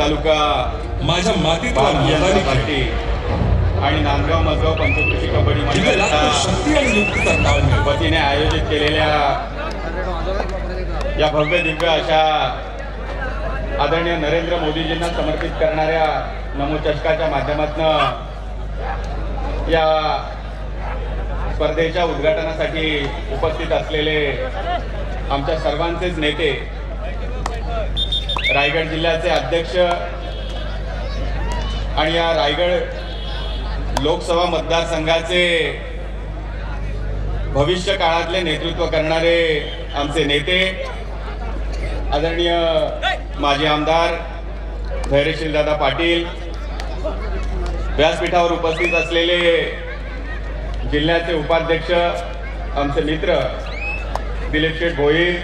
तालुका माझ्या मातीत भारतीय जनता पार्टी आणि नांदगाव मजगाव पंचकृषी कबड्डी मंडळाच्या शक्ती आणि युक्तीचा वतीने आयोजित केलेल्या या भव्य दिव्य अशा आदरणीय नरेंद्र मोदीजींना समर्पित करणाऱ्या नमो चषकाच्या माध्यमातून या स्पर्धेच्या उद्घाटनासाठी उपस्थित असलेले आमच्या सर्वांचेच नेते, रायगड जिल्ह्याचे अध्यक्ष आणि या रायगड लोकसभा मतदारसंघाचे भविष्य काळातले नेतृत्व करणारे आमचे नेते, आदरणीय माजी आमदार धैर्यशील दादा पाटील, व्यासपीठावर उपस्थित असलेले जिल्ह्याचे उपाध्यक्ष आमचे मित्र दिलीप शेठ भोईर,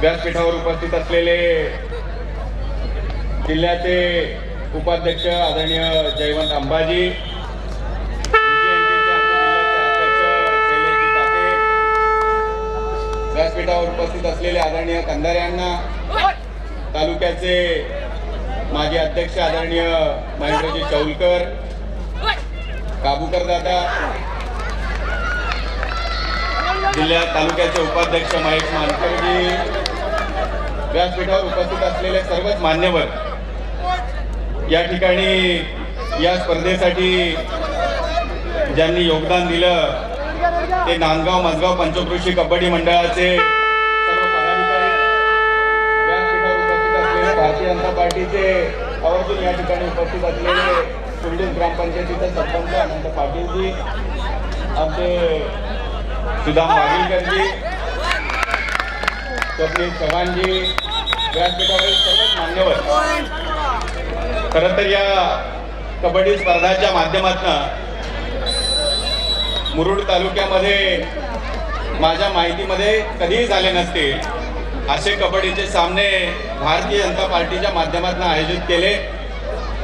व्यासपीठावर उपस्थित असलेले जिल्ह्याचे उपाध्यक्ष आदरणीय जयवंत अंबाजी, व्यासपीठावर उपस्थित असलेले आदरणीय कंधाऱ्यांना, तालुक्याचे माजी अध्यक्ष आदरणीय महेंद्रजी चौलकर, काबूकर दादा, जिल्ह्यात तालुक्याचे उपाध्यक्ष महेश मानकरजी, व्यासपीठावर उपस्थित असलेले सर्वच मान्यवर, या ठिकाणी या स्पर्धेसाठी ज्यांनी योगदान दिलं ते नांदगाव मजगाव पंचकृषी कबड्डी मंडळाचे सर्व पदाधिकारी, व्यासपीठावर उपस्थित असलेले भारतीय जनता पार्टीचे आवर्जून या ठिकाणी उपस्थित असलेले कुंडूस ग्रामपंचायतीचे सरपंच अनंत पाटीलजी, आमचे सुदाम वाघीलकरजी, स्वप्नील चव्हाणजी, व्यासपीठावरील सर्वच मान्यवर. खरं तर या कबड्डी स्पर्धाच्या माध्यमातून मुरुड तालुक्यामध्ये माझ्या माहितीमध्ये कधीही झाले नसते असे कबड्डीचे सामने भारतीय जनता पार्टीच्या माध्यमातून आयोजित केले.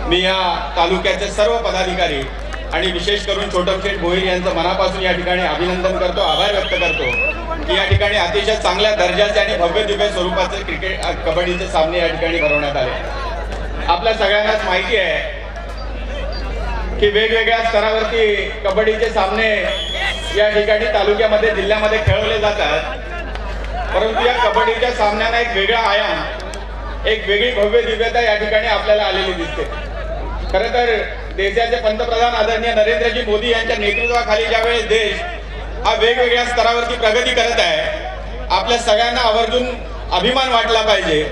मी या तालुक्याचे सर्व पदाधिकारी आणि विशेष करून छोटमशेठ भोईर यांचं मनापासून या ठिकाणी अभिनंदन करतो, आभार व्यक्त करतो की या ठिकाणी अतिशय चांगल्या दर्जाचे आणि भव्य दिव्य स्वरूपाचे कबड्डीचे सामने या ठिकाणी भरवण्यात आले. आपल्या सगळ्यांनाच माहिती आहे की वेगवेगळ्या स्तरावरती कबड्डीचे सामने या ठिकाणी तालुक्यामध्ये जिल्ह्यामध्ये खेळवले जातात, परंतु या कबड्डीच्या सामन्यांना एक वेगळा आयाम, एक वेगळी भव्य दिव्यता या ठिकाणी आपल्याला आलेली दिसते. खरं तर देशाचे पंतप्रधान आदरणीय नरेंद्रजी मोदी यांच्या नेतृत्वाखाली ज्यावेळेस देश हा वेगवेगळ्या स्तरावरती प्रगती करत आहे, आपल्या सगळ्यांना आवर्जून अभिमान वाटला पाहिजे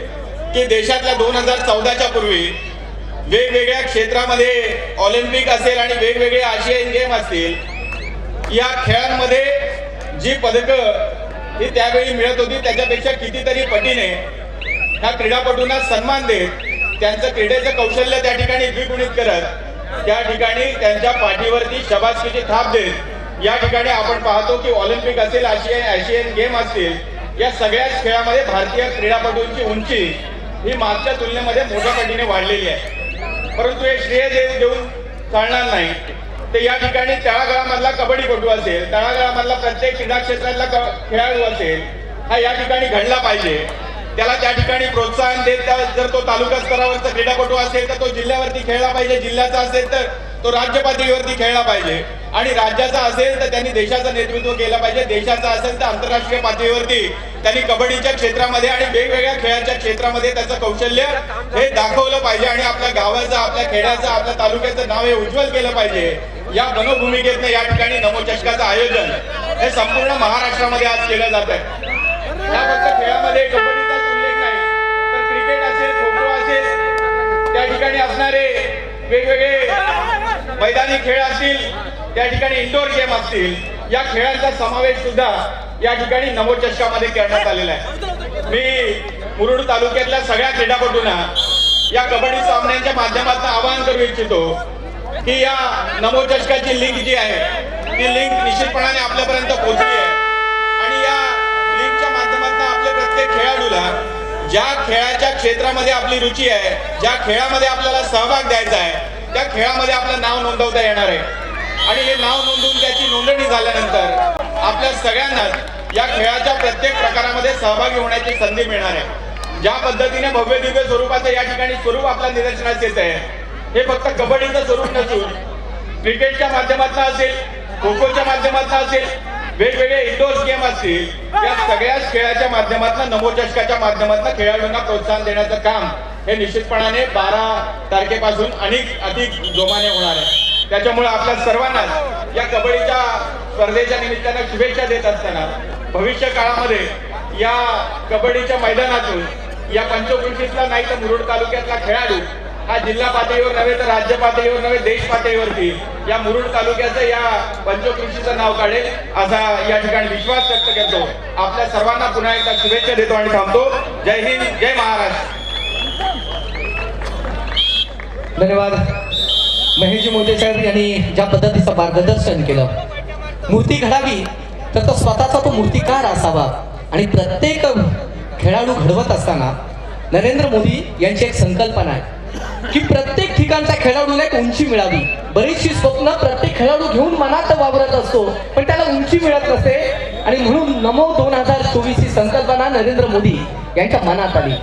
की देशातल्या 2014च्या पूर्वी वेगवेगळ्या क्षेत्रामध्ये ऑलिम्पिक असेल आणि वेगवेगळे आशियाई गेम असतील, या खेळांमध्ये जी पदकं ही त्यावेळी मिळत होती त्याच्यापेक्षा कितीतरी पटीने ह्या क्रीडापटूंना सन्मान देत त्यांचं क्रीडेचं कौशल्य त्या ठिकाणी द्विगुणित करत त्या ठिकाणी त्यांच्या पाठीवरती शबासकीची थाप देत या ठिकाणी आपण पाहतो की ऑलिम्पिक असेल, आशियाई गेम असतील, या सगळ्याच खेळामध्ये भारतीय क्रीडापटूंची उंची ही मागच्या तुलनेमध्ये मोठ्या पटीने वाढलेली आहे. परंतु हे श्रेय देऊन चालणार नाही. ते या ठिकाणी तळागाळामधला कबड्डीपटू असेल, तळागाळामधला प्रत्येक क्रीडा क्षेत्रातला खेळाडू असेल, हा या ठिकाणी घडला पाहिजे. त्याला त्या ठिकाणी प्रोत्साहन देत जर तो तालुका स्तरावरचा क्रीडापटू असेल तर तो जिल्ह्यावरती खेळला पाहिजे, जिल्ह्याचा असेल तर तो राज्य पातळीवरती खेळला पाहिजे, आणि राज्याचा असेल तर त्यांनी देशाचं नेतृत्व केलं पाहिजे, देशाचा असेल तर आंतरराष्ट्रीय पातळीवरती त्यांनी कबड्डीच्या क्षेत्रामध्ये आणि वेगवेगळ्या खेळाच्या क्षेत्रामध्ये त्याचं कौशल्य हे दाखवलं पाहिजे आणि आपल्या गावाचं, आपल्या खेड्याचं, आपल्या तालुक्याचं नाव हे उज्ज्वल केलं पाहिजे. या मनोभूमिकेतनं या ठिकाणी नमो चषकाचं आयोजन हे संपूर्ण महाराष्ट्रामध्ये आज केलं जात आहे. या फक्त खेळामध्ये कबड्डीचाच उल्लेख नाही तर क्रिकेट असेल, खो खो असेल, त्या ठिकाणी असणारे वेगवेगळे मैदानी खेळ असतील, त्या ठिकाणी इंडोर गेम असतील, या खेळांचा समावेश सुद्धा या ठिकाणी नमो चषकामध्ये करण्यात आलेला आहे. मी मुरुड तालुक्यातल्या सगळ्या क्रीडापटूंना या कबड्डी सामन्यांच्या माध्यमातून आवाहन करू इच्छितो की या नमो चषकाची लिंक जी आहे ती लिंक निश्चितपणाने आपल्यापर्यंत पोहोचली आहे, आणि या लिंकच्या माध्यमातून आपल्या प्रत्येक खेळाडूला ज्या खेळाच्या क्षेत्रामध्ये आपली रुची आहे, ज्या खेळामध्ये आपल्याला सहभाग द्यायचा आहे, त्या खेळामध्ये आपलं नाव नोंदवता येणार आहे. आणि हे नाव नोंदवून त्याची नोंदणी झाल्यानंतर आपल्या सगळ्यांनाच या खेळाच्या प्रत्येक प्रकारामध्ये सहभागी होण्याची संधी मिळणार आहे. ज्या पद्धतीने भव्य दिव्य स्वरूपाचं या ठिकाणी स्वरूप आपल्या निदर्शनास येत आहे, हे फक्त कबड्डीचं स्वरूप नसून क्रिकेटच्या माध्यमातून असेल, खो खोच्या माध्यमातून असेल, वेगवेगळे इंडोर गेम असतील, या सगळ्याच खेळाच्या माध्यमातून नमो चषकाच्या माध्यमातून खेळाडूंना प्रोत्साहन देण्याचं काम हे निश्चितपणाने 12 तारखेपासून अधिक जोमाने होणार आहे. त्याच्यामुळे आपल्या सर्वांनाच या कबड्डीच्या स्पर्धेच्या निमित्तानं शुभेच्छा देत असताना भविष्य काळामध्ये या कबड्डीच्या मैदानातून या पंचक्रोशीतला नाही तर मुरुड तालुक्यातला खेळाडू हा जिल्हा पातळीवर नव्हे तर राज्य पातळीवर नव्हे देश पातळीवरती या मुरुड तालुक्याचं या पंचक्रोशीचं नाव काढेल असा या ठिकाणी विश्वास व्यक्त करतो. आपल्या सर्वांना पुन्हा एकदा शुभेच्छा देतो आणि थांबतो. जय हिंद, जय महाराष्ट्र. धन्यवाद. महेशजी मोते साहेब यांनी ज्या पद्धतीचं मार्गदर्शन केलं, मूर्ती घडावी तर तो स्वतःचा तो मूर्तिकार असावा. आणि प्रत्येक खेळाडू घडवत असताना नरेंद्र मोदी यांची एक संकल्पना आहे की प्रत्येक ठिकाणच्या खेळाडूला एक उंची मिळावी. बरीचशी स्वप्न प्रत्येक खेळाडू घेऊन मनात वावरत असतो, पण त्याला उंची मिळत नसते. आणि म्हणून नमो 2024 ही संकल्पना नरेंद्र मोदी यांच्या मनात आली.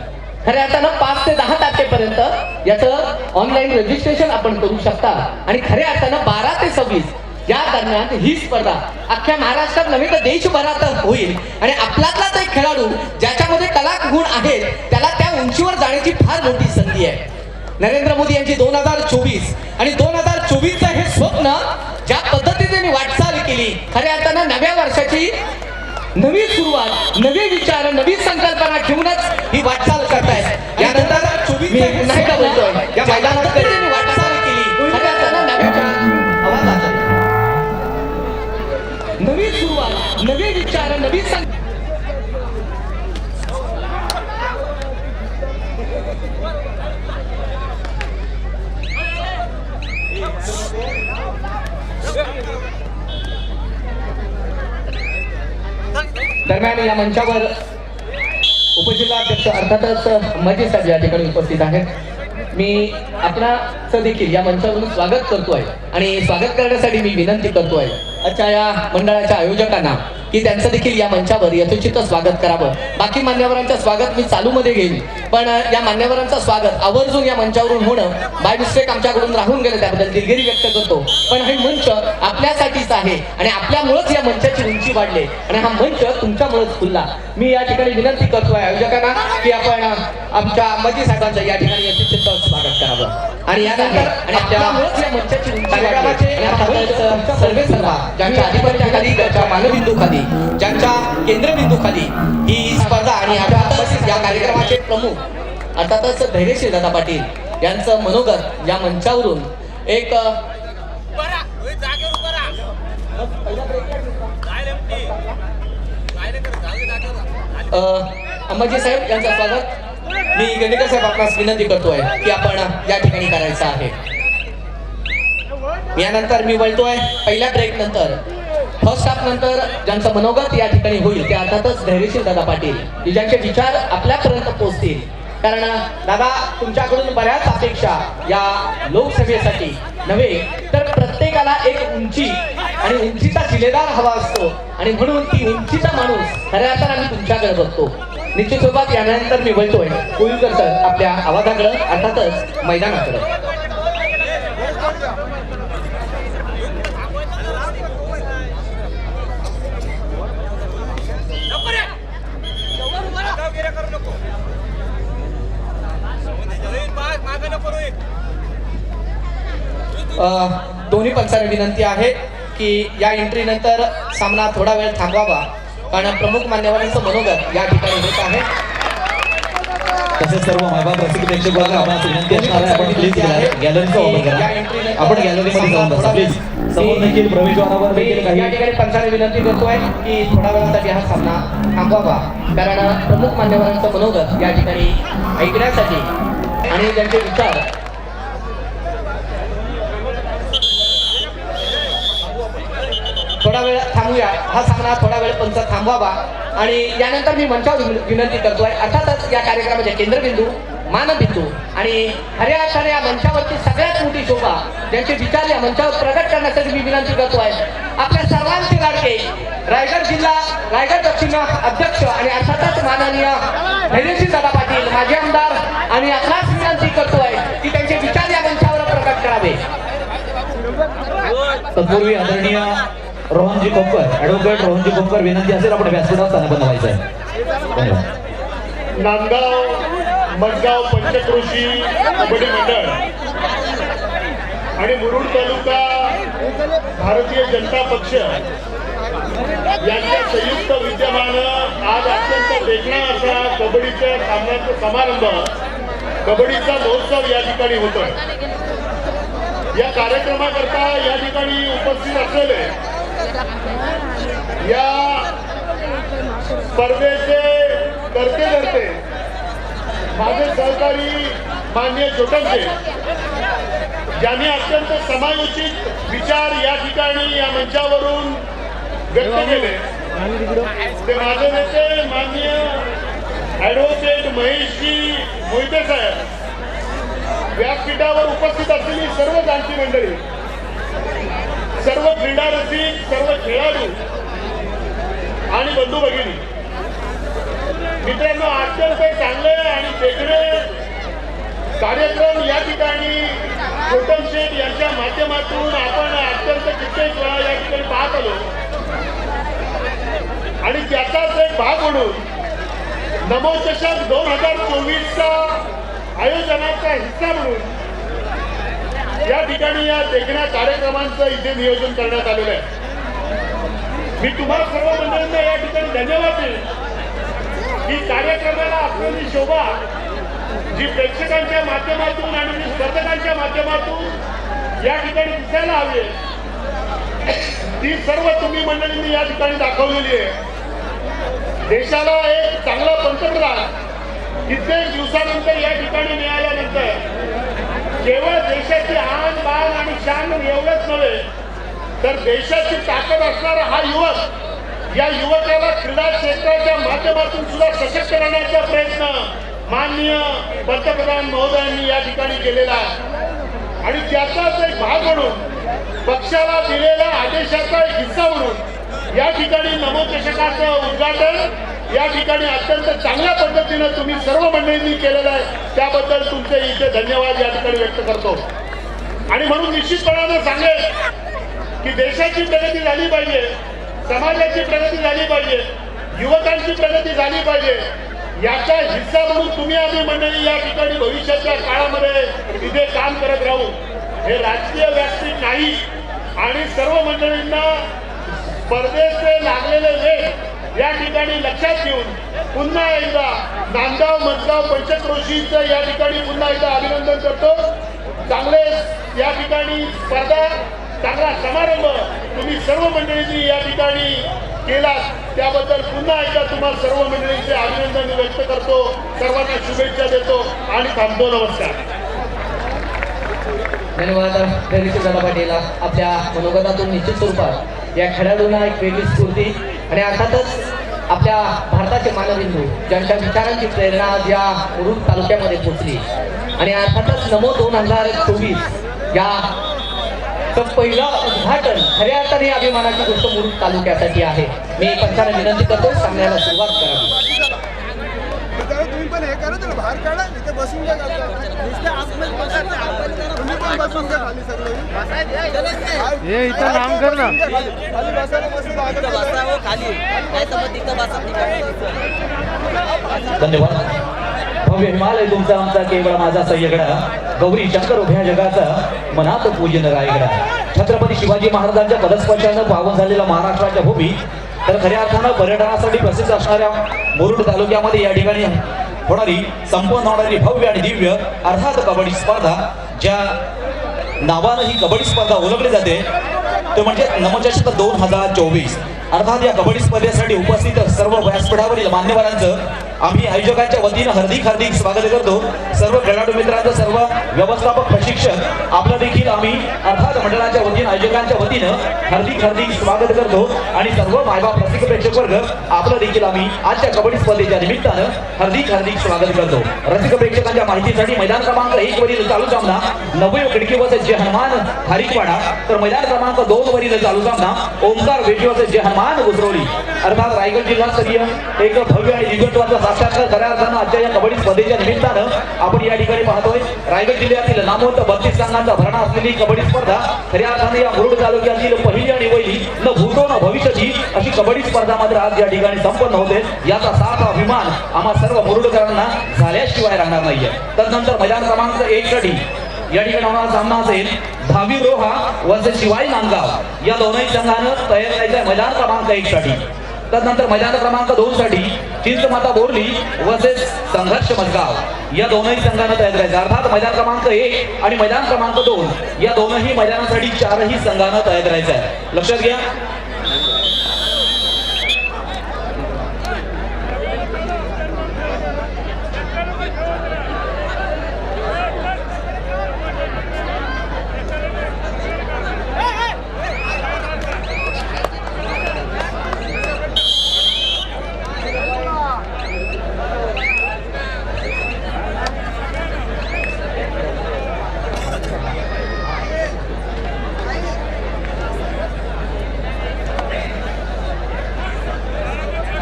खऱ्या अर्थानं 5 ते 10 तारखेपर्यंत याचं ऑनलाईन रजिस्ट्रेशन आपण करू शकता. आणि खऱ्या अर्थानं 12 ते 26 या दरम्यान ही स्पर्धा अख्ख्या महाराष्ट्रात नव्हे तर देशभरात होईल. आणि आपल्यातलाच एक खेळाडू ज्याच्यामध्ये कला गुण आहेत त्याला त्या उंचीवर जाण्याची फार मोठी संधी आहे. नरेंद्र मोदी यांची 2024 आणि 2024चं हे स्वप्न ज्या पद्धतीने वाटचाल केली, खऱ्या अर्थानं नव्या वर्षाची नवी सुरुवात, नवे विचार, नवी संकल्पना घेऊनच ही वाटचाल करतायत. यानंतर 24 नाही का बोलतोय या मैदानात वाटचाल केली, खऱ्या अर्थानं नव्या आवाजात नवी सुरुवात, नवे विचार, नवी दरम्यान या मंचावर उपजिल्हाध्यक्ष अर्थातच मजे साहेब या ठिकाणी उपस्थित आहेत. मी आपणाचं देखील या मंचावरून स्वागत करतोय आणि स्वागत करण्यासाठी मी विनंती करतोय आजच्या या मंडळाच्या आयोजकांना की त्यांचं देखील या मंचावर यथोचित स्वागत करावं. बाकी मान्यवरांचं स्वागत मी चालूमध्ये घेईन, पण या मान्यवरांचं स्वागत आवर्जून या मंचावरून होणं बाय मिस्टेक आमच्याकडून राहून गेलं, त्याबद्दल दिलगिरी व्यक्त करतो. पण हे मंच आपल्यासाठीच आहे आणि आपल्यामुळेच या मंचाची उंची वाढली आणि हा मंच तुमच्यामुळेच खुलला. मी या ठिकाणी विनंती करतोय आयोजकांना की आपण आमच्या मजी साहेबांचं या ठिकाणी यथोचित स्वागत करावं. आणि यानंतर आणि आपल्यामुळेच या मंचाची उंची वाढली आणि अर्थातच सर्वे सर्व ज्यांच्या आधिपत्याखाली, ज्यांच्या मानबिंदूखाली, ज्यांच्या केंद्रबिंदूखाली ही स्पर्धा आणि अर्थातच या कार्यक्रमाचे प्रमुख अर्थातच धैर्यशील दादा पाटील यांचं मनोगत या मंचावरून एक अंबाजी साहेब यांचं स्वागत मी गणेकर साहेब आपणास विनंती करतोय की आपण या ठिकाणी करायचं आहे. यानंतर मी बोलतोय पहिल्या ब्रेक नंतर फर्स्ट हाफ नंतर ज्यांचं मनोगत या ठिकाणी होईल ते अर्थातच धैर्यशील दादा पाटील की ज्यांचे विचार आपल्यापर्यंत पोहोचतील. कारण दादा तुमच्याकडून बऱ्याच अपेक्षा या लोकसभेसाठी नव्हे तर प्रत्येकाला एक उंची आणि उंचीचा शिलेदार हवा असतो आणि म्हणून ती उंचीचा माणूस खऱ्या अर्थानं आम्ही तुमच्याकडे बघतो. निश्चित सोबत यानंतर मी बोलतोय कोळीकर सर आपल्या आवाजाकडे अर्थातच मैदानाकडे. दोन्ही पंचांना विनंती आहे की या एंट्री नंतर सामना थोडा वेळ थांबवावा, कारण प्रमुख मान्यवरांचं मनोगत या ठिकाणी होत आहे. तसेच सर्व मायबाप रसिक प्रेक्षकांना आम्हाला विनंती असणार आहे आपण प्लीज गॅलरीचा वापर करा. आपण गॅलरीमध्ये जाऊन बसा प्लीज. समोर देखील प्रवेशद्वारावर देखील काही या ठिकाणी पंचांना विनंती करतोय की थोडा वेळासाठी हा सामना थांबवावा, कारण प्रमुख मान्यवरांचं मनोगत या ठिकाणी ऐकण्यासाठी आणि त्यांचे विचार थोडा वेळ थांबूया. हा सामना थोडा वेळ पंच थांबवावा आणि यानंतर मी मंचावर विनंती करतोय अर्थातच या कार्यक्रमाचे केंद्रबिंदू मान देतो आणि खऱ्या अर्थाने या मंचावरची सगळ्यात मोठी शोभा ज्यांचे विचार या मंचावर प्रगट करण्यासाठी मी विनंती करतो आहे आपल्या सर्वांचे लाडके रायगड जिल्हा रायगड दक्षिण अध्यक्ष आणि अर्थातच माननीय धैर्यशील दादा पाटील माजी आमदार आणि आपणास विनंती करतो आहे की त्यांचे विचार या मंचावर प्रकट करावे. तत्पूर्वी आदरणीय रोहनजी कोपकर ऍडव्होकेट रोहनजी कोपकर विनंती असेल आपण व्यासपीठावर स्थानबद्ध व्हायचं आहे. धन्यवाद. नांदगाव मडगाव पंचक्रोशी कबड्डी मंडळ आणि मुरुड तालुका भारतीय जनता पक्ष यांच्या संयुक्त विद्यमानं आज अत्यंत देखणा असा कबड्डीच्या सामन्याचा समारंभ कबड्डीचा महोत्सव या ठिकाणी होतो. या कार्यक्रमाकरता या ठिकाणी उपस्थित असलेले या स्पर्धेचे करते धरते माझे सहकारी माननीय छोटमचे ज्यांनी अत्यंत समायोजित विचार या ठिकाणी या मंचावरून व्यक्त केले ते माझे नेते माननीय ॲडव्होकेट महेशजी मोहिते साहेब व्यासपीठावर उपस्थित असलेली सर्व जाणती मंडळी सर्व क्रीडा रसिक सर्व खेळाडू आणि बंधू भगिनी मित्रांनो अत्यंत चांगले आणि वेगळे कार्यक्रम या ठिकाणी गौतम शेठ यांच्या माध्यमातून आपण अत्यंत कित्येक वेळा या ठिकाणी पाहत आलो आणि त्याचाच एक भाग म्हणून नमो चषक 2024चा आयोजनाचा हिस्सा म्हणून या ठिकाणी या देखण्या कार्यक्रमांचं इथे नियोजन करण्यात आलेलं आहे. मी तुम्हाला सर्व मंडळींना या ठिकाणी धन्यवाद देईन की कार्यक्रमाला आपली शोभा जी प्रेक्षकांच्या माध्यमातून आणि स्पर्धकांच्या माध्यमातून या ठिकाणी दिसायला हवी ती सर्व तुम्ही मंडळींनी या ठिकाणी दाखवलेली आहे. देशाला एक चांगला पंतप्रधान कित्येक दिवसानंतर या ठिकाणी मिळाल्यानंतर केवळ देशाची आन बाण आणि शान एवढंच नव्हे तर देशाची ताकद असणारा हा युवक या युवकाला क्रीडा क्षेत्राच्या माध्यमातून सुद्धा सशक्त करण्याचा प्रयत्न माननीय पंतप्रधान महोदयांनी या ठिकाणी केलेला आहे आणि त्याचाच एक भाग म्हणून पक्षाला दिलेल्या आदेशाचा एक हिस्सा म्हणून या ठिकाणी नमो चषकाचं उद्घाटन या ठिकाणी अत्यंत चांगल्या पद्धतीनं तुम्ही सर्व मंडळींनी केलेलं आहे त्याबद्दल तुमचे इथे धन्यवाद या ठिकाणी व्यक्त करतो. आणि म्हणून निश्चितपणानं सांगेल की देशाची प्रगती झाली पाहिजे, समाजाची प्रगती झाली पाहिजे, युवकांची प्रगती झाली पाहिजे याचा हिस्सा म्हणून तुम्ही आम्ही मंडळी या ठिकाणी भविष्याच्या काळामध्ये इथे काम करत राहू. हे राजकीय व्यासपीठ नाही आणि सर्व मंडळींना स्पर्धेचे लागलेले वेळ या ठिकाणी लक्षात घेऊन पुन्हा एकदा नांदगाव मडगाव पंचक्रोशीचं या ठिकाणी पुन्हा एकदा अभिनंदन करतो. चांगले या ठिकाणी स्पर्धा चांगला समारंभ तुम्ही सर्व मंडळींनी या ठिकाणी केला त्याबद्दल पुन्हा एकदा तुम्हाला सर्व मंडळींचे अभिनंदन व्यक्त करतो. सर्वांना शुभेच्छा देतो आणि थांबतो. नमस्कार. धन्यवाद धैर्यशील दादा पाटील. आपल्या मनोगतातून निश्चित स्वरूपात या खेळाडूंना एक वेगळी स्फूर्ती आणि अर्थातच आपल्या भारताचे मानबिंदू ज्यांच्या विचारांची प्रेरणा आज या मुरुड तालुक्यामध्ये पोचली आणि अर्थातच नमो 2024 या पहिलं उद्घाटन खऱ्या अर्थाने अभिमानाची गोष्ट मुरुड तालुक्यासाठी आहे. मी पंचांना विनंती करतो सांगण्याला सुरुवात करावी. तुम्ही पण हे करा तर बाहेर काढा इथे बसून घ्या तुम्ही पण बसून घ्या खाली सगळे हे इथं नाम कर ना खाली बसायला बसून खाली नाही तर मग तिथं धन्यवाद. भव्य हिमालय तुमचा आमचा केवळ माझा सह्यगडा गौरी शंकर उभ्या जगाचा मनात पूजन रायगडा. छत्रपती शिवाजी महाराजांच्या पदस्पर्शानं पावन झालेला महाराष्ट्राच्या भूमी तर खऱ्या अर्थानं पर्यटनासाठी प्रसिद्ध असणाऱ्या मुरुड तालुक्यामध्ये या ठिकाणी होणारी संपन्न होणारी भव्य आणि दिव्य अर्थात कबड्डी स्पर्धा ज्या नावानं ही कबड्डी स्पर्धा ओळखली जाते तो म्हणजे नमो चषक 2024. अर्थात या कबड्डी स्पर्धेसाठी उपस्थित सर्व व्यासपीठावरील मान्यवरांचं आम्ही आयोजकांच्या वतीनं हार्दिक स्वागत करतो. सर्व खेळाडू मित्रांचं सर्व व्यवस्थापक प्रशिक्षक आपलं देखील आम्ही अर्थात मंडळाच्या वतीनं आयोजकांच्या वतीनं हार्दिक हार्दिक स्वागत करतो आणि सर्व मायबाप रसिक प्रेक्षक वर्ग आपलं देखील आम्ही आजच्या कबड्डी स्पर्धेच्या निमित्तानं हार्दिक हार्दिक स्वागत करतो. रसिक प्रेक्षकांच्या माहितीसाठी मैदान क्रमांक 1 वरील चालू सामना नवयुग खिडकी वर्सेस जय हनुमान खारीकवाडा, तर मैदान क्रमांक 2 वरील चालू सामना ओमकार वेशी वर्सेस जय हनुमान घुसरोली. अर्थात रायगड जिल्हास्तरीय एक भव्य आणि दिग्गजत्वाचा साक्षात्कार खऱ्या अर्थानं आजच्या या कबड्डी स्पर्धेच्या निमित्तानं आपण या ठिकाणी पाहतोय. रायगड जिल्ह्यातील नामवंत 32 संघांचा भरणा असलेली कबड्डी स्पर्धा खऱ्या अर्थाने या मुरुड तालुक्यातील पहिली आणि पहिली न भूतो न भविष्याची अशी कबड्डी स्पर्धा मात्र आज या ठिकाणी संपन्न होते. याचा साथ अभिमान आम्हा सर्व मुरुडकरांना झाल्याशिवाय राहणार नाहीये. तदनंतर मैदान क्रमांक 1 साठी या ठिकाणी होणारा सामना असेल धावी रोहा वर्सेस शिवाई नांदगाव. या दोनही संघानं तयार करायचा मैदान क्रमांक 1 साठी. तदनंतर मैदान क्रमांक 2 साठी चिंचमाता बोर्ली वर्सेस संघर्ष मजगाव. या दोनही संघांना तयार करायचं. अर्थात मैदान क्रमांक 1 आणि मैदान क्रमांक 2 या दोनही मैदानासाठी 4ही संघांना तयार करायचं आहे. लक्षात घ्या.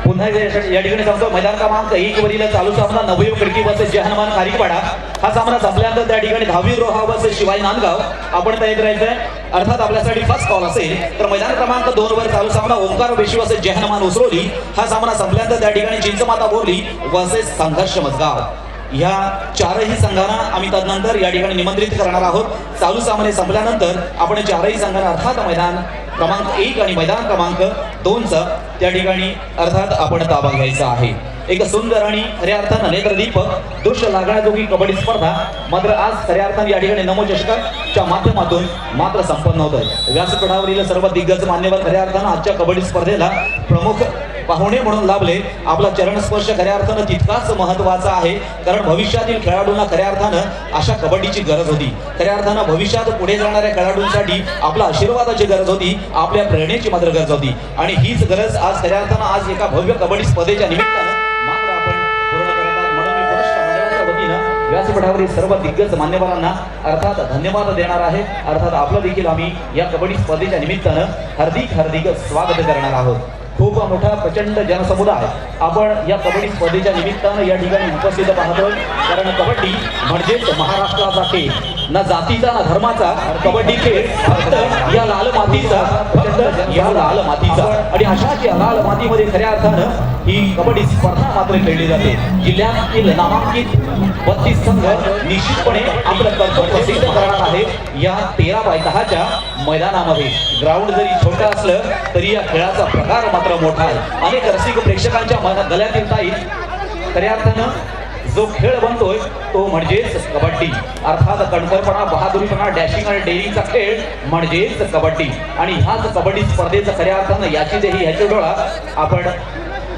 पुन्हा या ठिकाणी सांगतो मैदान क्रमांक 1 वरील चालू सामना नवयुग खिडकी वर्सेस जय हनुमान खारीकवाडा. हा सामना संपल्यानंतर त्या ठिकाणी धावी रोहा वर्सेस शिवाई नांदगाव आपण तयार करायचं आहे. अर्थात आपल्यासाठी फर्स्ट कॉल असेल तर मैदान क्रमांक 2 वर चालू सामना ओंकार वेशी वर्सेस जय हनुमान उसरोली. हा सामना संपल्यानंतर त्या ठिकाणी चिंचमाता बोर्ली वर्सेस संघर्ष मजगाव. ह्या 4ही संघांना आम्ही तदनंतर या ठिकाणी निमंत्रित करणार आहोत. चालू सामने संपल्यानंतर आपण 4ही संघांना अर्थात मैदान क्रमांक 1 आणि मैदान क्रमांक 2चा त्या ठिकाणी अर्थात आपण ताबा घ्यायचा आहे. एक सुंदर आणि खऱ्या अर्थानं नेत्रदीपक दृश्य लागण्याजोगी कबड्डी स्पर्धा मात्र आज खऱ्या अर्थाने या ठिकाणी नमो चषकाच्या माध्यमातून मात्र संपन्न होत आहे. व्यासपीठावरील सर्व दिग्गज मान्यवर खऱ्या अर्थानं आजच्या कबड्डी स्पर्धेला प्रमुख पाहुणे म्हणून लाभले. आपला चरणस्पर्श खऱ्या अर्थानं तितकाच महत्वाचा आहे, कारण भविष्यातील खेळाडूंना खऱ्या अर्थानं अशा कबड्डीची गरज होती. खऱ्या अर्थानं भविष्यात पुढे जाणाऱ्या खेळाडूंसाठी आपला आशीर्वादाची गरज होती, आपल्या प्रेरणेची मात्र गरज होती. आणि हीच गरज आज खऱ्या अर्थानं आज एका भव्य कबड्डी स्पर्धेच्या निमित्तानं मात्र आपण पूर्ण करत आहात. म्हणून मी पुरुष मंडळाच्या वतीनं व्यासपीठावरील सर्व दिग्गज मान्यवरांना अर्थात धन्यवाद देणार आहे. अर्थात आपलं देखील आम्ही या कबड्डी स्पर्धेच्या निमित्तानं हार्दिक हार्दिक स्वागत करणार आहोत. खूप मोठा प्रचंड जनसमुदाय आपण या कबड्डी स्पर्धेच्या निमित्तानं या ठिकाणी उपस्थित पाहतोय. कारण कबड्डी म्हणजेच महाराष्ट्राचा खेळ, ना जातीचा ना धर्माचा. कबड्डी खेळ फक्त या लाल मातीचा, फक्त या लाल मातीचा. आणि अशाच या लाल मातीमध्ये खऱ्या अर्थानं ही कबड्डी स्पर्धा मात्र खेळली जाते. जिल्ह्यातील नामांकित 32 संघ निश्चितपणे आपलं कर्तव्य सिद्ध करणार आहे या 13x10च्या मैदानामध्ये. ग्राउंड जरी छोटा असलं तरी या खेळाचा प्रकार मात्र मोठा आहे. अनेक रसिक प्रेक्षकांच्या गळ्यातील ताईत खऱ्या अर्थानं जो खेळ बनतोय तो म्हणजेच कबड्डी. अर्थात कणखरपणा, बहादुरीपणा, डॅशिंग आणि डेअरिंगचा खेळ म्हणजेच कबड्डी. आणि ह्याच कबड्डी स्पर्धेचं खऱ्या अर्थानं याची देही ह्याची डोळा आपण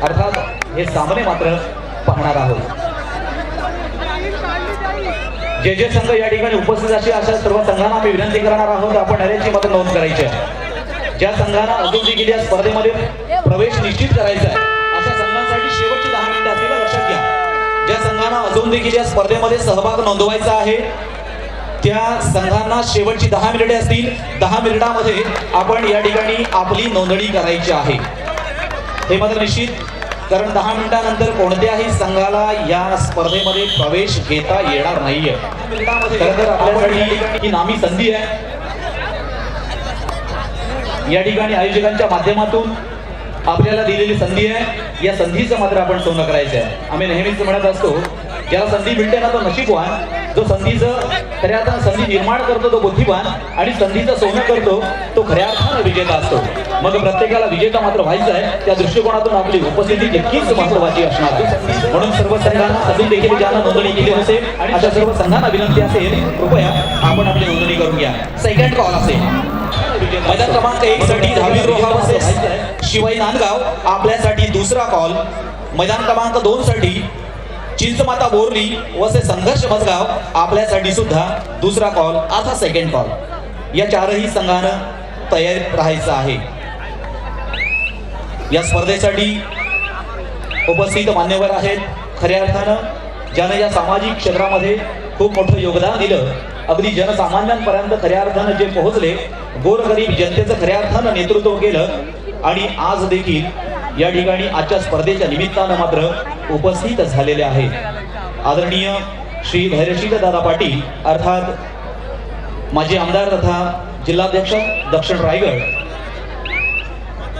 अर्थात हे सामने मात्र पाहणार आहोत. जे जे संघ या ठिकाणी उपस्थित असे अशा सर्व संघांना आम्ही विनंती करणार आहोत आपण डायरेक्टची मात्र नोंद करायची आहे. ज्या संघांना अजून देखील या स्पर्धेमध्ये प्रवेश निश्चित करायचा आहे अशा संघांसाठी शेवटची 10 मिनिटं असतील, लक्षात घ्या. ज्या संघांना अजून देखील या स्पर्धेमध्ये सहभाग नोंदवायचा आहे त्या संघांना शेवटची 10 मिनिटे असतील. 10 मिनिटांमध्ये आपण या ठिकाणी आपली नोंदणी करायची आहे, हे मात्र निश्चित. कारण 10 मिनिटांनंतर कोणत्याही संघाला या स्पर्धेमध्ये प्रवेश घेता येणार नाहीये. खरं तर आपल्यासाठी ही नामी संधी आहे. या ठिकाणी आयोजकांच्या माध्यमातून आपल्याला दिलेली संधी आहे. या संधीचं मात्र आपण सोनं करायचं आहे. आम्ही नेहमीच म्हणत असतो, ज्याला संधी मिळते ना तो नशीबवान. जो संधीचं खऱ्या अर्थानं संधी निर्माण करतो तो बुद्धिवान, आणि संधीचं सोनं करतो तो खऱ्या अर्थानं विजेता असतो. मग प्रत्येकाला विजेता मात्र व्हायचं आहे. त्या दृष्टिकोनातून आपली उपस्थिती तितकीच महत्वाची असणार. म्हणून सर्व संघांना अजून देखील ज्यांना नोंदणी केली नसेल आणि अशा सर्व संघांना विनंती असेल, कृपया आपण आपली नोंदणी करून घ्या. सेकंड कॉल असेल मैदान क्रमांक 1 साठी धावी रोहा वर्सेस शिवाई नांदगाव. आपल्यासाठी दुसरा कॉल मैदान क्रमांक 2 साठी चिंचमाता बोरली वसे संघर्ष मजगाव आपल्यासाठी सुद्धा दुसरा कॉल अर्थात सेकंड कॉल. या चारही संघानं तयारीत राहायचं आहे. या स्पर्धेसाठी उपस्थित मान्यवर आहेत. खऱ्या अर्थानं ज्यानं या सामाजिक क्षेत्रामध्ये खूप मोठं योगदान दिलं, अगदी जनसामान्यांपर्यंत खऱ्या अर्थानं जे पोहोचले, गोरगरीब जनतेचं खऱ्या अर्थानं नेतृत्व केलं आणि आज देखील या ठिकाणी आजच्या स्पर्धेच्या निमित्तानं मात्र उपस्थित झालेले आहेत. आदरणीय श्री धैर्यशील दादा पाटील अर्थात माजी आमदार तथा जिल्हाध्यक्ष दक्षिण रायगड,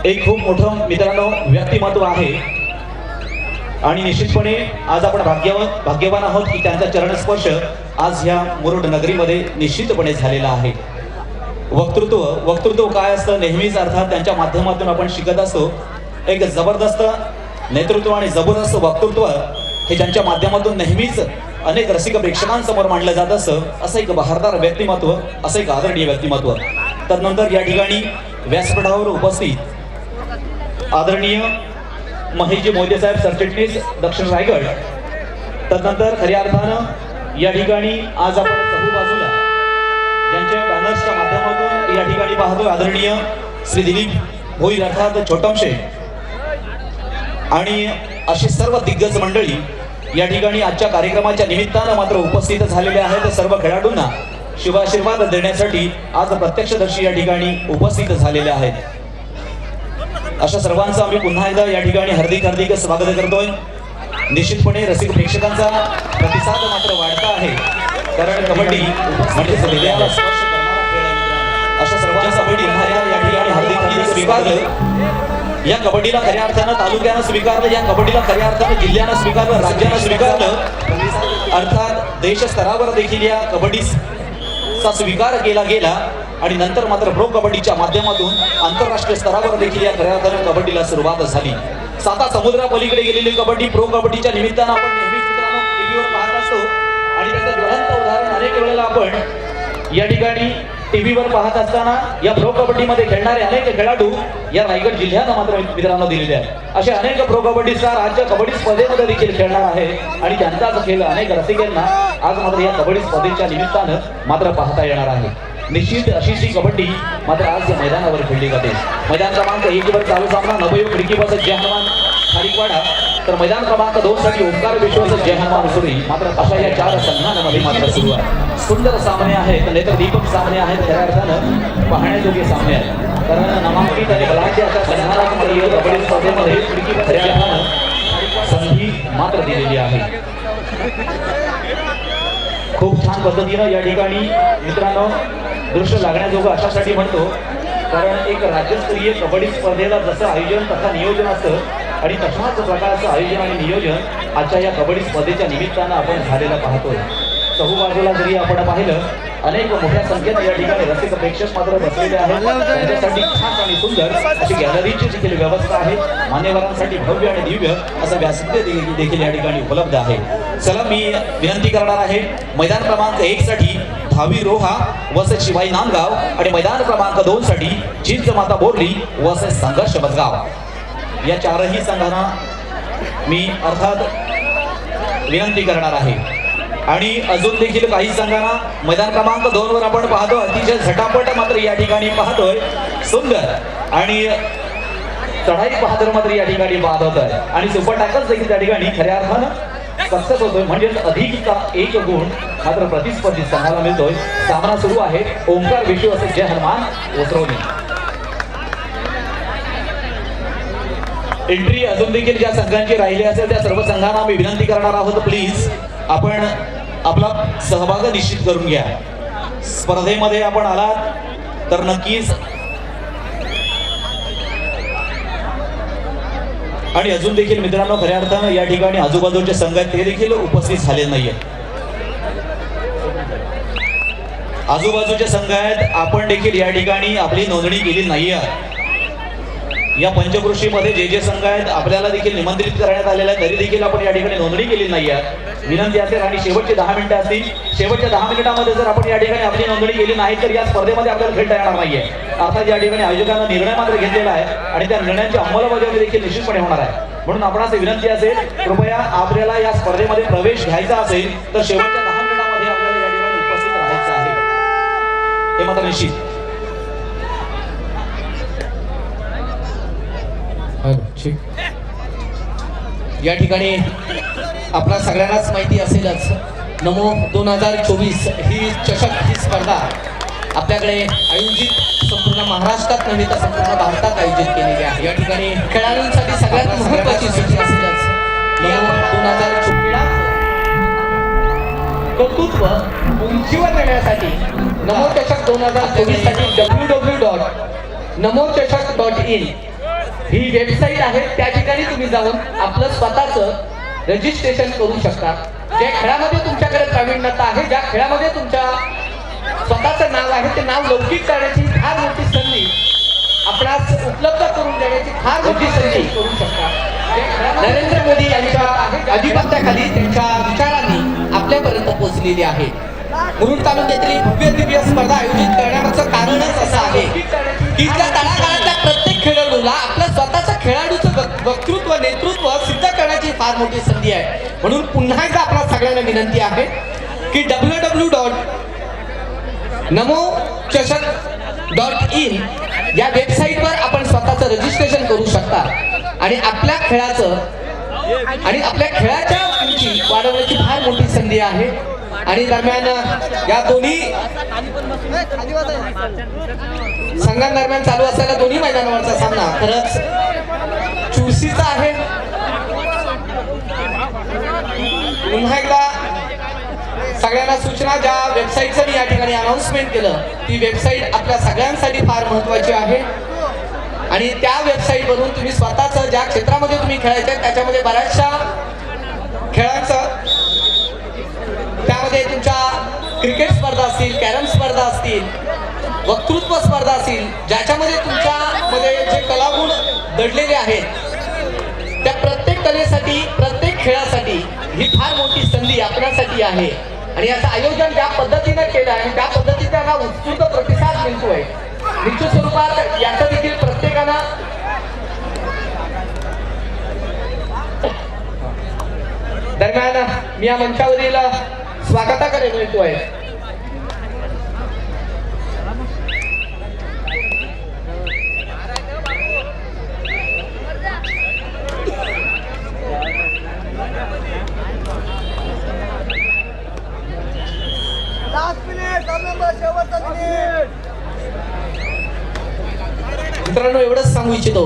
एक खूप मोठं मित्रांनो व्यक्तिमत्व आहे आणि निश्चितपणे आज आपण भाग्यवान आहोत की त्यांचा चरणस्पर्श आज ह्या मुरुड नगरीमध्ये निश्चितपणे झालेला आहे. वक्तृत्व काय असतं नेहमीच अर्थात त्यांच्या माध्यमातून आपण शिकत असतो. एक जबरदस्त नेतृत्व आणि जबरदस्त वक्तृत्व हे ज्यांच्या माध्यमातून नेहमीच अनेक रसिक प्रेक्षकांसमोर मांडलं जात असतं, असं एक बहारदार व्यक्तिमत्व, असं एक आदरणीय व्यक्तिमत्व. तदनंतर या ठिकाणी व्यासपीठावर उपस्थित आदरणीय महेशजी मोहिते साहेब सरचिटणीस दक्षिण रायगड. तदनंतर खऱ्या अर्थानं या ठिकाणी आज आपण चहूबाजूला ज्यांच्या बॅनर्सच्या माध्यमातून या ठिकाणी पाहतो आदरणीय श्री दिलीप भोईर अर्थात छोटमशे आणि अशी सर्व दिग्गज मंडळी या ठिकाणी आजच्या कार्यक्रमाच्या निमित्तानं मात्र उपस्थित झालेले आहेत. सर्व खेळाडूंना शुभाशीर्वाद देण्यासाठी आज प्रत्यक्षदर्शी या ठिकाणी उपस्थित झालेले आहेत. अशा सर्वांचं आम्ही पुन्हा एकदा या ठिकाणी हार्दिक स्वागत करतोय. निश्चितपणे रसिक प्रेक्षकांचा प्रतिसाद मात्र वाढता आहे, कारण कबड्डी म्हणजे हृदयाला स्पर्श करणारा खेळ आहे मित्रांनो. अशा सर्वांचं आपण पुन्हा एकदा या ठिकाणी हार्दिक स्वीकारलं. या कबड्डीला खऱ्या अर्थानं तालुक्यानं स्वीकारलं, या कबड्डीला खऱ्या अर्थानं जिल्ह्यानं स्वीकारलं, राज्यानं स्वीकारलं. अर्थात देश स्तरावर देखील या कबड्डीचा स्वीकार केला गेला आणि नंतर मात्र प्रो कबड्डीच्या माध्यमातून आंतरराष्ट्रीय स्तरावर देखील या खऱ्या अर्थानं कबड्डीला सुरुवात झाली. 7 समुद्रापलीकडे गेलेली कबड्डी प्रो कबड्डीच्या निमित्तानं आपण नेहमीच मित्रांनो टीव्हीवर पाहत असतो आणि त्याचं ज्वलंत उदाहरण अनेक वेळेला आपण या ठिकाणी टीव्हीवर पाहत असताना या प्रो कबड्डीमध्ये खेळणारे अनेक खेळाडू या रायगड जिल्ह्यानं मात्र मित्रांनो दिलेले आहेत. असे अनेक प्रो कबड्डी स्टार आजच्या कबड्डी स्पर्धेमध्ये देखील खेळणार आहे आणि त्यांचाच खेळ अनेक रसिकांना आज मात्र या कबड्डी स्पर्धेच्या निमित्तानं मात्र पाहता येणार आहे. निश्चित अशीच ही कबड्डी मात्र आज या मैदानावर खेळली जाते. मैदान क्रमांक 1 वर चालू सामना नवयुग खिडकी बस जय हनुमान खारीकवाडा, तर मैदान क्रमांक 2 साठी ओंकार विश्वास जय हनुमान सुरी. मात्र अशा या 4 संघांमध्ये मात्र सुरू आहे. सुंदर सामने आहेत, नेत्रदीपक सामने आहेत, खऱ्या अर्थानं पाहण्याजोगे सामने आहेत. कारण नामांकित आणि बलाढ्य अशा संघांमध्ये कबड्डी स्पर्धेमध्ये खऱ्या अर्थानं संधी मात्र दिलेली आहे. खूप छान पद्धतीनं या ठिकाणी मित्रांनो दृश्य लागण्याजोगं अशासाठी म्हणतो, कारण एक राज्यस्तरीय कबड्डी स्पर्धेला जसं आयोजन तथा नियोजन असतं आणि तशाच प्रकारचं आयोजन आणि नियोजन आजच्या या कबड्डी स्पर्धेच्या निमित्तानं आपण झालेलं पाहतोय. चहूबाजूला जरी आपण पाहिलं अनेक मोठ्या संख्येने या ठिकाणी रसिक प्रेक्षक मात्र बसलेले आहेत. त्यांच्यासाठी खास आणि सुंदर अशी गॅलरीची देखील व्यवस्था आहे. मान्यवरांसाठी भव्य आणि दिव्य असं व्यासपीठ देखील या ठिकाणी उपलब्ध आहे. चला मी विनंती करणार आहे, मैदान क्रमांक 1 साठी धावी रोहा वसे शिवाई नांदगाव आणि मैदान क्रमांक 2 साठी चिंचमाता बोरली वसे संघर्ष मजगाव, या 4ही संघांना मी अर्थात विनंती करणार आहे. आणि अजून देखील काही संघांना मैदान क्रमांक 2 वर आपण पाहतो अतिशय झटापट मात्र या ठिकाणी पाहतोय, सुंदर आणि चढाई पाहतो मात्र या ठिकाणी पाहत होत आहे आणि सुपर टॅकल्स देखील त्या ठिकाणी खऱ्या अर्थानं सक्सेस होतोय. म्हणजेच अधिकचा 1 गुण मात्र प्रतिस्पर्धी संघाला मिळतोय. सामना सुरू आहे. ओंकार विश्व असे जय हनुमान ओसरवली. एंट्री अजून देखील ज्या संघांची राहिली असेल त्या सर्व संघांना मी विनंती करणार आहोत, प्लीज आपण आपला सहभाग निश्चित करून घ्या. स्पर्धेमध्ये आपण आलात तर नक्कीच. आणि अजून देखील मित्रांनो खऱ्या अर्थानं या ठिकाणी आजूबाजूचे संघ आहेत ते देखील उपस्थित झाले नाहीये. आजूबाजूचे संघ आहेत, आपण देखील या ठिकाणी आपली नोंदणी केली नाहीये. या पंचकृषीमध्ये जे संघ आहेत आपल्याला देखील निमंत्रित करण्यात आलेले आहे, तरी देखील आपण या ठिकाणी नोंदणी केली नाहीये. विनंती असेल आणि शेवटचे 10 मिनिटं असतील. शेवटच्या 10 मिनिटांमध्ये जर आपण या ठिकाणी आपली नोंदणी केली नाही तर या स्पर्धेमध्ये आपल्याला खेळता येणार नाहीये. अर्थात या ठिकाणी आयोजकांना निर्णय मात्र घेतलेला आहे आणि त्या निर्णयाची अंमलबजावणी देखील निश्चितपणे होणार आहे. म्हणून आपणास विनंती असेल, कृपया आपल्याला या स्पर्धेमध्ये प्रवेश घ्यायचा असेल तर शेवटच्या 10 मिनिटांमध्ये आपल्याला या ठिकाणी उपस्थित राहायचं आहे, हे मात्र निश्चित. या ठिकाणी आपल्या सगळ्यांनाच माहिती असेलच, नमो 2024 ही चषक ही स्पर्धा आपल्याकडे आयोजित संपूर्ण महाराष्ट्रात नव्हे तर संपूर्ण भारतात आयोजित केलेली आहे. या ठिकाणी खेळाडूंसाठी सगळ्यात महत्त्वाची सूची असेलच, नमो 2024 कर्तृत्व उंचीवर नेण्यासाठी नमो चषक 2024 साठी www.namochashak.in ही वेबसाईट आहे. त्या ठिकाणी तुम्ही जाऊन आपलं स्वतःचं रजिस्ट्रेशन करू शकता. ज्या खेळामध्ये तुमच्याकडे प्रावीण्यता आहे, ज्या खेळामध्ये तुमच्या स्वतःचं नाव आहे, ते नाव लौकिक करण्याची फार मोठी संधी आपणास उपलब्ध करून देण्याची फार मोठी संधी करू शकता. नरेंद्र मोदी यांच्या अधिपत्याखाली त्यांच्या विचारांनी आपल्यापर्यंत पोहोचलेली आहे. मुरुड तालुक्यातील भव्य दिव्य स्पर्धा आयोजित करण्याचं कारणच असं आहे की इथल्या तळागाळातल्या प्रत्येक खेळाडूला आपलं स्वतःचं खेळाडूचं वक्तृत्व नेतृत्व सिद्ध करण्याची फार मोठी संधी आहे. म्हणून पुन्हा एकदा आपल्या सगळ्यांना विनंती आहे की www.namochashak.in या वेबसाईटवर आपण स्वतःचं रजिस्ट्रेशन करू शकता आणि आपल्या खेळाच्या उंची वाढवण्याची फार मोठी संधी आहे. आणि दरम्यान या दोन्ही संघांदरम्यान चालू असलेला दोन्ही मैदानावरचा सामना खरंच चुरशीचा आहे. पुन्हा एकदा सगळ्यांना सूचना, ज्या वेबसाईटचं मी या ठिकाणी अनाउन्समेंट केलं ती वेबसाईट आपल्या सगळ्यांसाठी फार महत्त्वाची आहे. आणि त्या वेबसाईटवरून तुम्ही स्वतःचं ज्या क्षेत्रामध्ये तुम्ही खेळायचं त्याच्यामध्ये बऱ्याचशा खेळांचं, त्यामध्ये तुमच्या क्रिकेट स्पर्धा असतील, कॅरम स्पर्धा असतील, वक्तृत्व स्पर्धा असतील, ज्याच्यामध्ये तुमच्यामध्ये जे कलागुण दडलेले आहेत त्या प्रत्येक कलेसाठी, प्रत्येक खेळासाठी ही फार मोठी संधी आपल्यासाठी आहे. आणि याचं आयोजन ज्या पद्धतीने केलं आहे आणि त्या पद्धतीने त्यांना उत्स्फूर्त प्रतिसाद मिळतोय, निश्चित स्वरूपात याचं देखील प्रत्येकानं दरम्यान मी या मंचावरील स्वागताकडे मिळतोय. मित्रांनो, एवढंच सांगू इच्छितो,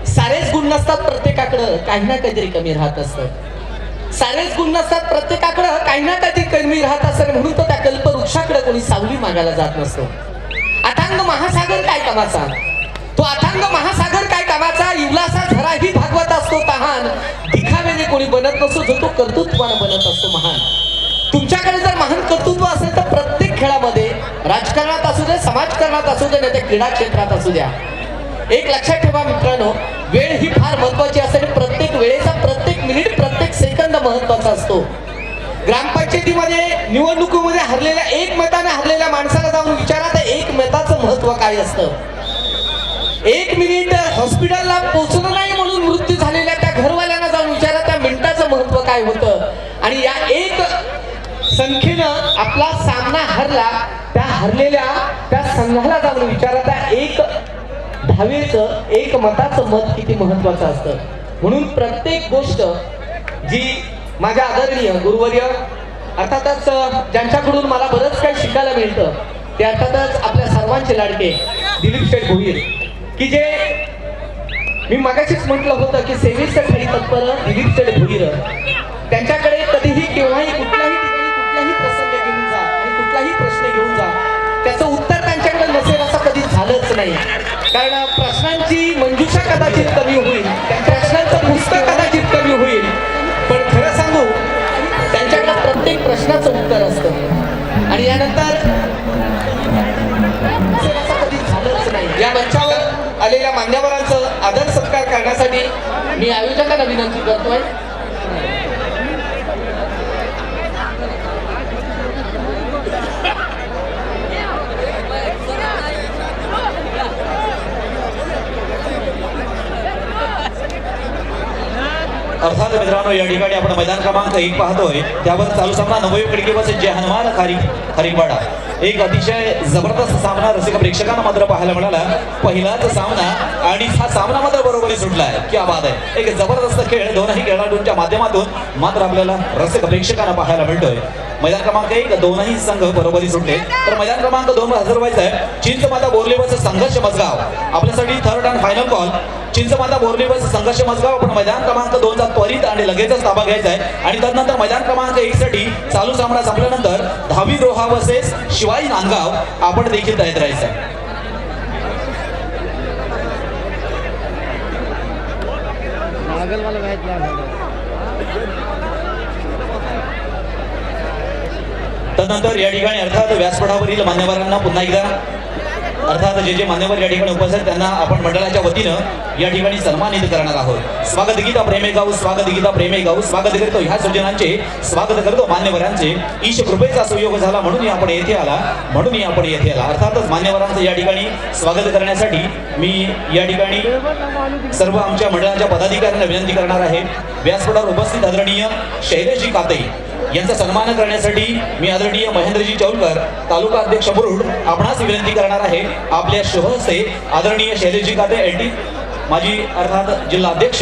सारेच गुण नसतात प्रत्येकाकडं, काही ना काहीतरी कमी राहत असतं. सारेच गुण नसतात प्रत्येकाकडं, काही ना काहीतरी कमी राहत असतं. म्हणून तर त्या कल्पवृक्षाकडे कोणी सावली मागायला जात नसतो. अथांग महासागर काय कामाचा, तो अथांग महासागर काय कामाचा, इवलासा झराही भागवत असतो तहान. दिखाव्याने कोणी बनत नसतो, जो तो कर्तृत्वानं बनत असतो महान. तुमच्याकडे जर महान कर्तृत्व असेल तर प्रत्येक खेळामध्ये, राजकारणात असू दे, समाजकारणात असू दे, नाही तर क्रीडा क्षेत्रात असू द्या, एक लक्षात ठेवा मित्रांनो, वेळ ही फार महत्वाची असते. प्रत्येक वेळेचा प्रत्येक मिनिट, प्रत्येक सेकंद महत्वाचा असतो. ग्रामपंचायतीमध्ये निवडणुकीमध्ये हरलेल्या, एक मताने हरलेल्या माणसाला जाऊन विचारा तर एक मताचं महत्व काय असतं. एक मिनिट हॉस्पिटलला पोहोचलं नाही म्हणून मृत्यू झालेल्या त्या घरवाल्यांना जाऊन विचारा त्या मिनिटाचं महत्व काय होतं. आणि या एक संख्येनं आपला सामना हरला, त्या हरलेल्या त्या संघाला जाऊन विचारा त्या एक धावेचं, एक मताचं मत किती महत्वाचं असतं. म्हणून प्रत्येक गोष्ट जी माझ्या आदरणीय गुरुवर्य, अर्थातच ज्यांच्याकडून मला बरंच काही शिकायला मिळतं, ते अर्थातच आपल्या सर्वांचे लाडके दिलीप शेठ भोईर, की जे मी मगाशीच म्हटलं होतं की सेवेसाठी तत्पर दिलीप शेठ भोईर, त्यांच्याकडे कधीही केव्हाही कुठल्याही ठिकाणी कुठलाही प्रसंग घेऊन जा आणि कुठलाही प्रश्न घेऊन जा, त्याचं उत्तर त्यांच्याकडे नसेल असं कधी झालंच नाही. कारण प्रश्नांची मंजुषा कदाचित कमी होईल, त्यांच्या प्रश्नांचं पुस्तक कदाचित कमी होईल, पण खरं सांगू त्यांच्याकडे प्रत्येक प्रश्नाचं उत्तर असतं. आणि यानंतर असं कधी झालंच नाही. या मंचावर आलेल्या मान्यवरांचं आदर सत्कार करण्यासाठी मी आयोजकांना विनंती करतोय. अर्थात मित्रांनो या ठिकाणी आपण मैदान क्रमांक 1 पाहतोय त्यावर चालू सामना नवयुग खिडकीवर जय हनुमान हरिपाडा एक अतिशय जबरदस्त सामना रसिक प्रेक्षकांना मात्र पाहायला मिळाला पहिलाच सामना आणि हा सामना मात्र बरोबरी सुटलाय क्या बात आहे एक जबरदस्त खेळ दोनही खेळाडूंच्या माध्यमातून मात्र आपल्याला रसिक प्रेक्षकांना पाहायला मिळतोय मैदान क्रमांक 1 दोनही संघ बरोबरी सुटले तर मैदान क्रमांक 2 वर हजर व्हायचं आहे चिंचमाता बोर्लीवरचं संघर्ष मजगाव आपल्यासाठी थर्ड अँड फायनल कॉल चिंचमाता बोर्लीवरचं संघर्ष मजगाव आपण मैदान क्रमांक 2 चा त्वरित आणि लगेचच ताबा घ्यायचा आहे आणि त्यानंतर मैदान क्रमांक 1 साठी चालू सामना संपल्यानंतर धावी रोहा वर्सेस शिवाई नांदगाव आपण देखील तयार राहायचं आहे नागलवाला मॅच लागला त्यानंतर या ठिकाणी अर्थात व्यासपीठावरील मान्यवरांना पुन्हा एकदा अर्थात जे मान्यवर या ठिकाणी उपस्थित आहेत त्यांना आपण मंडळाच्या वतीनं या ठिकाणी सन्मानित करणार आहोत स्वागत गीता प्रेमे गाऊ स्वागत गीता प्रेमे गाऊ स्वागत करतो ह्या सज्जनांचे स्वागत करतो मान्यवरांचे ईश कृपेचा संयोग झाला म्हणून आपण येथे आला अर्थातच मान्यवरांचं या ठिकाणी स्वागत करण्यासाठी मी या ठिकाणी सर्व आमच्या मंडळाच्या पदाधिकाऱ्यांना विनंती करणार आहे व्यासपीठावर उपस्थित आदरणीय शैलेशजी काते यांचा सन्मान करण्यासाठी मी आदरणीय महेंद्रजी चौलकर तालुका अध्यक्ष मुरुड आपणास विनंती करणार आहे आपल्या शुभ हस्ते आदरणीय शैलेशजी काते एलटी माजी अर्थात जिल्हा अध्यक्ष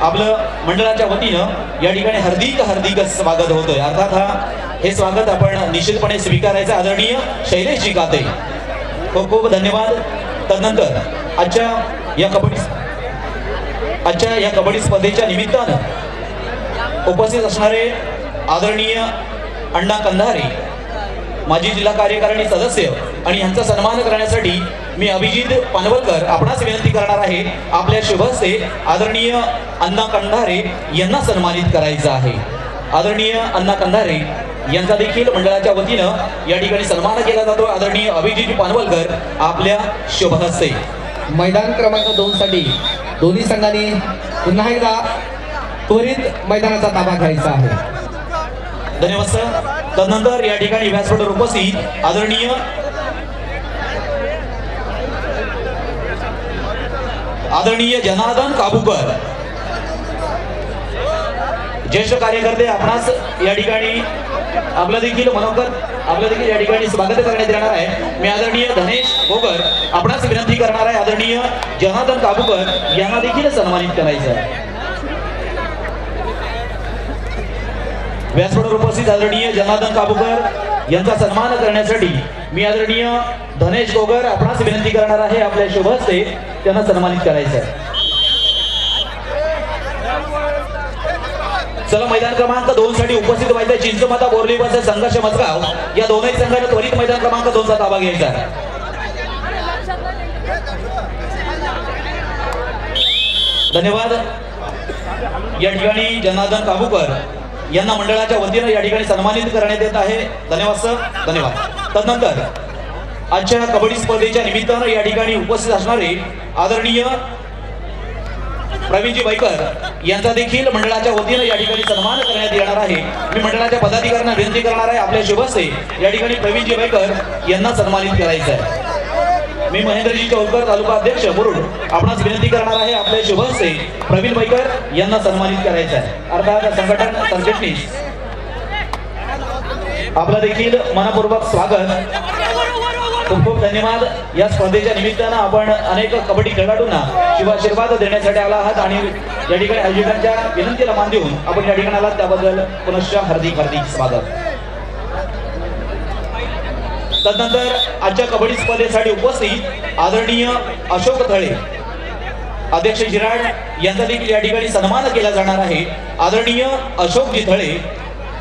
आपलं मंडळाच्या वतीनं या ठिकाणी हार्दिक स्वागत होतोय अर्थात हे स्वागत आपण निश्चितपणे स्वीकारायचं आदरणीय शैलेशजी काते खूप खूप धन्यवाद तदनंतर आजच्या या कबड्डी स्पर्धेच्या निमित्तानं उपस्थित असणारे आदरणीय अण्णा कंधारे माजी जिल्हा कार्यकारिणी सदस्य आणि यांचा सन्मान करण्यासाठी मी अभिजित पानवलकर आपणास विनंती करणार आहे आपल्या शुभ हस्ते आदरणीय अण्णा कंधारे यांना सन्मानित करायचं आहे आदरणीय अण्णा कंधारे यांचा देखील मंडळाच्या वतीनं या ठिकाणी सन्मान केला जातो आदरणीय अभिजित पानवलकर आपल्या शुभ हस्ते मैदान क्रमांक 2 साठी दोन्ही संघांनी पुन्हा एकदा त्वरित मैदानाचा ताबा घ्यायचा आहे धन्यवाद सर तदनंतर या ठिकाणी व्यासपीठावर उपस्थित आदरणीय जनार्दन काबूकर ज्येष्ठ कार्यकर्ते आपणास या ठिकाणी आपलं देखील या ठिकाणी स्वागत करण्यात येणार आहे मी आदरणीय धनेश गोगर आपणास विनंती करणार आहे आदरणीय जनार्दन काबूकर यांना देखील सन्मानित करायचं आहे व्यासपीठावर उपस्थित आदरणीय जनार्दन काबूकर यांचा सन्मान करण्यासाठी मी आदरणीय धनेश गोगर आपणास विनंती करणार आहे आपल्या शुभ हस्ते त्यांना सन्मानित करायचं आहे चला मैदान क्रमांक 2 साठी उपस्थित व्हायचं चिंचमाता बोर्ली वर्सेस संघर्ष मजगाव या दोनही संघाने त्वरित मैदान क्रमांक 2 चा ताबा घ्यायचा आहे धन्यवाद या ठिकाणी जनार्दन काबूकर यांना मंडळाच्या वतीनं या ठिकाणी सन्मानित करण्यात येत आहे धन्यवाद सर धन्यवाद तदनंतर आजच्या कबड्डी स्पर्धेच्या निमित्तानं या ठिकाणी उपस्थित असणारे आदरणीय प्रवीणजी बैकर यांचा देखील मंडळाच्या वतीनं या ठिकाणी सन्मान करण्यात येणार आहे मी मंडळाच्या पदाधिकाऱ्यांना विनंती करणार आहे आपल्या शुभ हस्ते या ठिकाणी प्रवीणजी बैकर यांना सन्मानित करायचं आहे मी महेंद्रजी चौलकर तालुका अध्यक्ष मुरुड आपणास विनंती करणार आहे आपल्या शुभ हस्ते प्रवीण बैकर यांना सन्मानित करायचं आहे अर्थात संघटन सरचिटणीस आपलं देखील मनपूर्वक स्वागत खूप खूप धन्यवाद या स्पर्धेच्या निमित्तानं आपण अनेक कबड्डी खेळाडूंना शिवाशीर्वाद देण्यासाठी आला आहात आणि या ठिकाणी आयोजकांच्या विनंतीला मान देऊन आपण या ठिकाणी आलात त्याबद्दल पुनश्च हार्दिक स्वागत तदनंतर आजच्या कबड्डी स्पर्धेसाठी उपस्थित आदरणीय अशोक थळे अध्यक्ष जिराड यांचा देखील या ठिकाणी सन्मान केला जाणार आहे आदरणीय अशोकजी थळे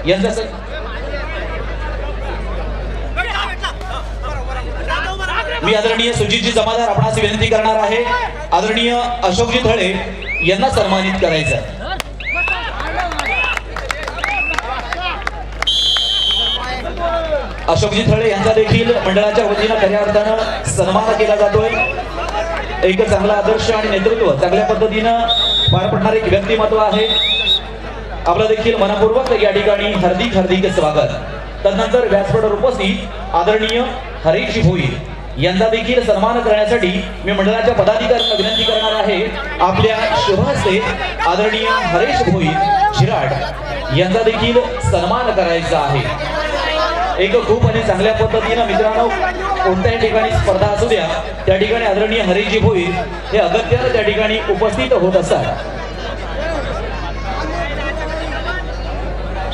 यांचा मी आदरणीय सुजितजी जमादार आपणास विनंती करणार आहे आदरणीय अशोकजी थळे यांना सन्मानित करायचं आहे अशोकजी थळे यांचा देखील मंडळाच्या वतीनं खऱ्या अर्थानं सन्मान केला जातोय एक चांगला आदर्श आणि नेतृत्व चांगल्या पद्धतीनं पार पडणारे एक व्यक्तिमत्व आहे आपलं देखील मनपूर्वक या ठिकाणी हार्दिक स्वागत तदनंतर व्यासपीठावर उपस्थित आदरणीय हरीश भोईर यांचा देखील सन्मान करण्यासाठी मी मंडळाच्या पदाधिकाऱ्यांना विनंती करणार आहे. आपल्या शुभ हस्ते आदरणीय हरेश भोई शिराड यांचा देखील सन्मान करायचा आहे. एक खूप आणि चांगल्या पद्धतीनं मित्रांनो कोणत्याही ठिकाणी स्पर्धा असू द्या त्या ठिकाणी आदरणीय हरीजी भोईर हे अगत्यानं त्या ठिकाणी उपस्थित होत असतात.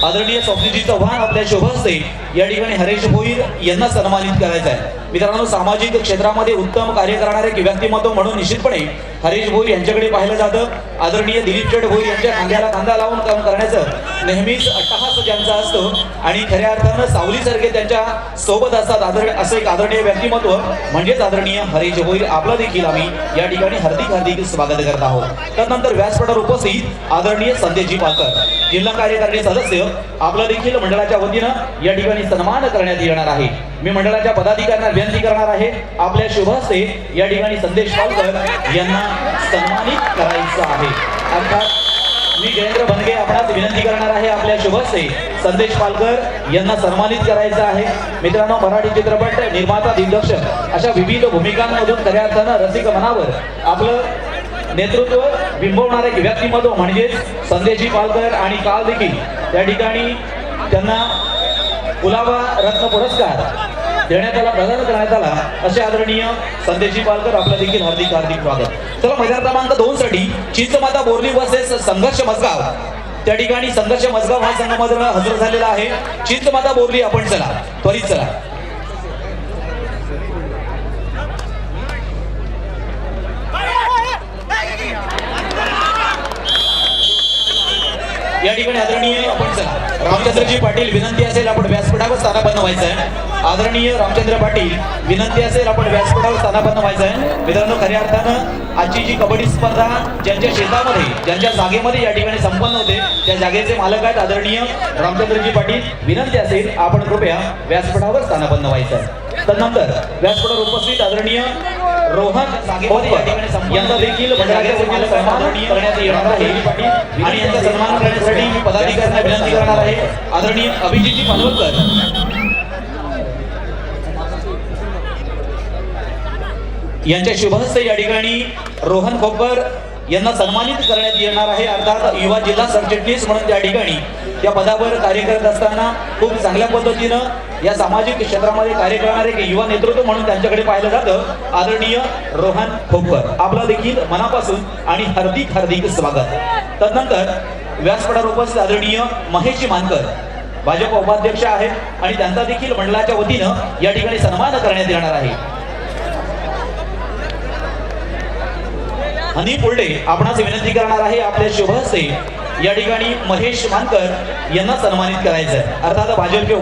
आदरणीय स्वप्नीजी चव्हाण आपल्या शुभ हस्ते या ठिकाणी हरेश भोईर यांना सन्मानित करायचं आहे. मित्रांनो सामाजिक क्षेत्रामध्ये उत्तम कार्य करणारे व्यक्तिमत्व म्हणून निश्चितपणे हरेश भोईर यांच्याकडे पाहिलं जातं. आदरणीय दिलीप शेठ भोईर यांच्या खांद्याला खांदा लावून काम करण्याचं नेहमीच अट्टहास ज्यांचा असतो आणि खऱ्या अर्थानं सावलीसारखे त्यांच्या सोबत असतात असं एक आदरणीय व्यक्तिमत्व म्हणजेच आदरणीय हरेश भोईर आपला देखील आम्ही या ठिकाणी हार्दिक स्वागत करत आहोत. त्यानंतर व्यासपीठावर उपस्थित आदरणीय संदेशजी पालकर जिल्हा कार्यकारिणी सदस्य आपला देखील मंडळाच्या वतीनं या ठिकाणी सन्मान करण्यात येणार आहे. मी मंडळाच्या पदाधिकाऱ्यांना विनंती करणार आहे आपल्या शुभ हस्ते या ठिकाणी संदेश पालकर यांना सन्मानित करायचं आहे. अर्थात मी जयेंद्र बनगे आपणास विनंती करणार आहे आपल्या शुभ हस्ते संदेश पालकर यांना सन्मानित करायचं आहे. मित्रांनो मराठी चित्रपट निर्माता दिग्दर्शक अशा विविध भूमिकांमधून खऱ्या अर्थानं रसिक मनावर आपलं नेतृत्व बिंबवणारे व्यक्तिमत्व म्हणजेच संदेशजी पालकर आणि काल देखील त्या ठिकाणी त्यांना कुलाबा रत्न पुरस्कार देण्यात आला प्रदान करण्यात आला असे आदरणीय संदेशजी पालकर आपलं देखील हार्दिक स्वागत. चला मैदान क्रमांक 2 साठी चिंचमाता बोर्ली वर्सेस संघर्ष मसगाव त्या ठिकाणी संघर्ष मसगाव हा संघ मात्र हजर झालेला आहे. चिंचमाता बोर्ली आपण चला त्वरित चला. या ठिकाणी आदरणीय आपण रामचंद्रजी पाटील विनंती असेल आपण व्यासपीठावर स्थानापन्न व्हायचं आहे. आदरणीय रामचंद्र पाटील विनंती असेल आपण व्यासपीठावर स्थानापन्न व्हायचं आहे. मित्रांनो खऱ्या अर्थानं आजची जी कबड्डी स्पर्धा ज्यांच्या शेतामध्ये ज्यांच्या जागेमध्ये या ठिकाणी संपन्न होते त्या जागेचे मालक आहेत आदरणीय रामचंद्रजी पाटील. विनंती असेल आपण कृपया व्यासपीठावर स्थानापन्न व्हायचं आहे. त्यानंतर व्यासपीठावर उपस्थित आदरणीय रोहन यांचा देखील मंडळाच्या वतीने सन्मान करण्यात येणार आहे आणि यांचा सन्मान करण्यासाठी मी पदाधिकाऱ्यांना विनंती करणार आहे. आदरणीय अभिजितजी पालवलकर यांच्या शुभहस्ते या ठिकाणी रोहन खोपकर यांना सन्मानित करण्यात येणार आहे. अर्थात युवा जिल्हा सरचिटणीस म्हणून त्या ठिकाणी त्या पदावर कार्य करत असताना खूप चांगल्या पद्धतीनं या सामाजिक क्षेत्रामध्ये कार्य करणारे युवा नेतृत्व म्हणून त्यांच्याकडे पाहिलं जातं आदरणीय रोहन खोपकर आपला देखील मनापासून आणि हार्दिक स्वागत. तदनंतर व्यासपीठावर उपस्थित आदरणीय महेशजी मानकर भाजप उपाध्यक्ष आहेत आणि त्यांचा देखील मंडळाच्या वतीनं या ठिकाणी सन्मान करण्यात येणार आहे. हनी पुरडे आपणास विनंती करणार आहे आपल्या शुभ हस्ते या ठिकाणी महेश मानकर यांना सन्मानित करायचं आहे. अर्थात भाजपचे